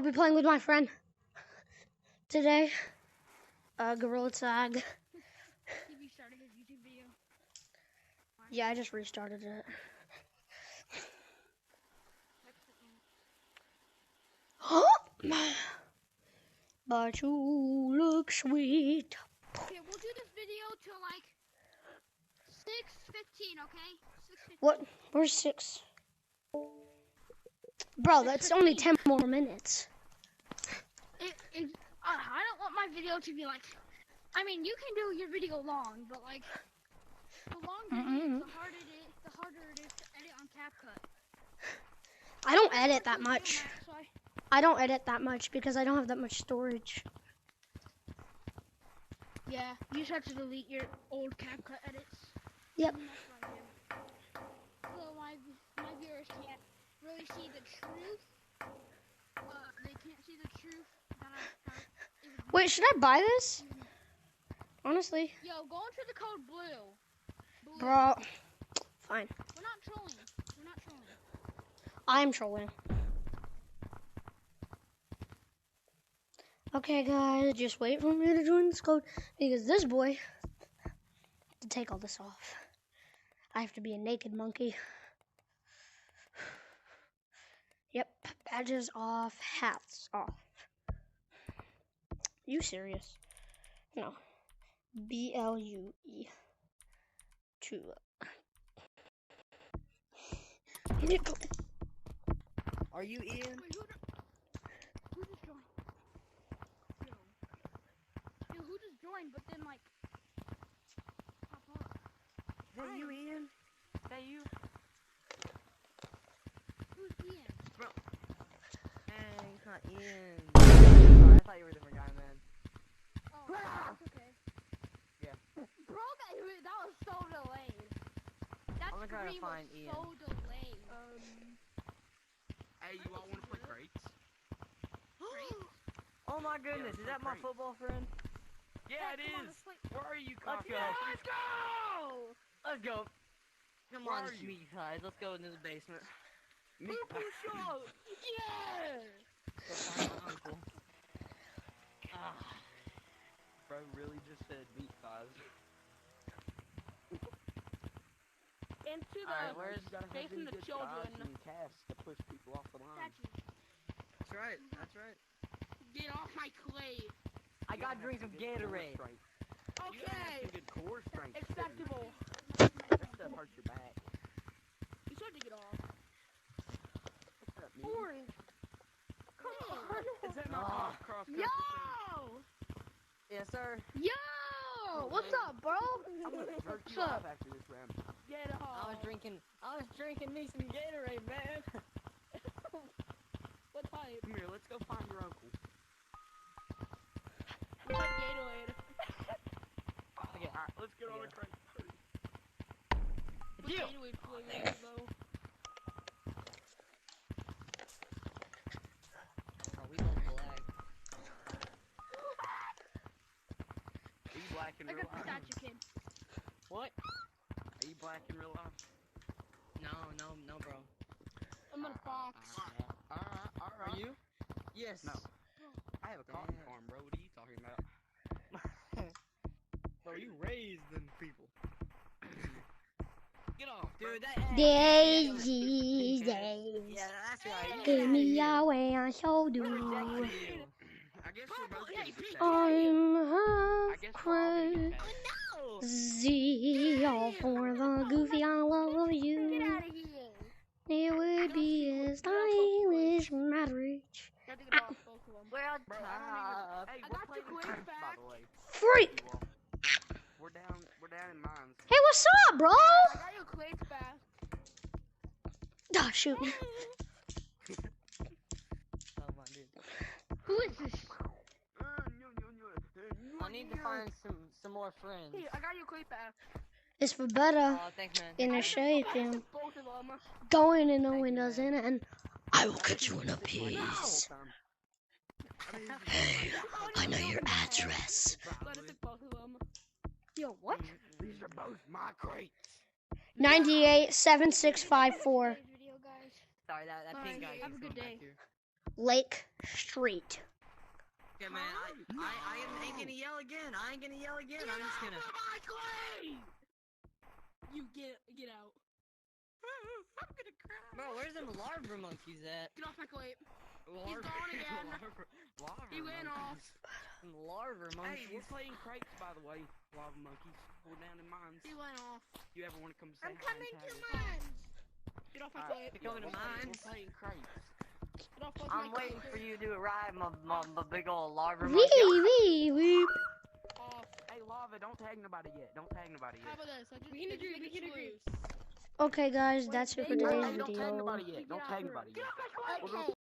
I'll be playing with my friend today. Gorrila tag. Did you start his YouTube video? Yeah, I just restarted it. But you look sweet. Okay, we'll do this video till like 6:15, okay? 6:15. What? Where's 6? Bro, that's only 10 more minutes. I don't want my video to be like. I mean, you can do your video long, but like the longer it is, the harder it is to edit on CapCut. I don't edit that much. I don't edit that much because I don't have that much storage. Yeah, you just have to delete your old CapCut edits. Yep. So my viewers can't really see the truth. They can't see the truth. Wait, should I buy this? Honestly. Yo, go into the code blue. Bro. Fine. We're not trolling. We're not trolling. I'm trolling. Okay, guys, just wait for me to join this code because this boy to take all this off. I have to be a naked monkey. Yep, badges off, hats off. You serious? No. BLUE. 2. Are you in? Wait, who just joined? Yo, who just joined? But then like, pop up. Hey, you in? Hey, you? Who's Ian? Bro. Hey, he's not in. Sorry, I thought you were a different guy, man. Oh, that's okay. Yeah. Bro, that was so delayed. That I'm gonna try to scream find was Ian. so delayed. Hey, you all want to play crates? Oh my goodness, is that my great. football friend? Yeah, it Come on, is. let's play. Where are you, Let's Coffee? go. Let's go! Let's go. Come Where on, are you? meat guys. Let's go into the basement. Me. Show! Yeah! Go find my uncle. Ah. Bro really just said meat pies. Into the Alright, where's facing the children. And casts to push people off the line. Statue. That's right. That's right. Get off my clay. I got to drink some Gatorade. You Okay. got some good core strength. too. Acceptable. That stuff hurts your back. You tried to get off. What's up, me? Orange. Come on. Is that not Ah. cross country Yo! thing? Yes, sir. Yo! What's up, bro? I'm gonna jerk you What's off up? after this round. Get off. I was drinking me some Gatorade, man. What type? Come here, let's go find your uncle. What type Gatorade? Okay. Alright, let's get on Yeah. the crate. What Gatorade flavor, bro? Oh, we both black. Are you black in I real got the life? statue kid. What? Are you black in real life? No, bro. I'm in a fox. Alright. Are you? Yes. No. I have a cotton Damn. farm, bro. What are you talking about? Bro, you raised them people. Get off, Dude, that Daisy, Yeah, days. that's right. Give me your way on shoulder. I guess we're both getting I'm I half guess we're all gonna get crazy, all for the goofy I love Get you. out of here. It would be a stylish marriage. Got to get off both of them. We're on Bro, I top. don't even. Hey, I we're got playing your quiz crates, by back. the way. Freak! You all. We're down in mines. Hey, what's up, bro? I got your crates back. Ah, shoot. Oh my dude. Who is this? I need to find some more friends. Hey, I got your crate back. It's for better Oh, thanks, man. in a shape and Both of them. going and no one doesn't, and I will get you in a piece. Hey, I know your address. But I took both of them. Yo, what? These are both my crates. 987654. Video, guys. Sorry, that pink guy. Have a keeps good coming back day. here. Lake Street. Okay, man, I ain't gonna yell again. I ain't gonna yell again. I'm just gonna. You get out. I'm gonna cry. Bro, where's them larva monkeys at? Get off my plate. He's gone again. He went off. Some larva monkeys. Hey, we're playing crates, by the way. Lava monkeys. We're down in mines. He went off. You ever want to come say I'm hi coming and to tag us? mine. Get off my plate. You're coming to mine? We're playing crates. Get off my I'm waiting for you to arrive, my big old larva Wee, monkey. wee, wee. Off. Hey, Lava, don't tag nobody yet. Don't tag nobody How yet. about this? We can agree. Okay, guys, that's it for Hey, today's Hey, don't tag video. nobody yet. Don't tag nobody yet. We're gonna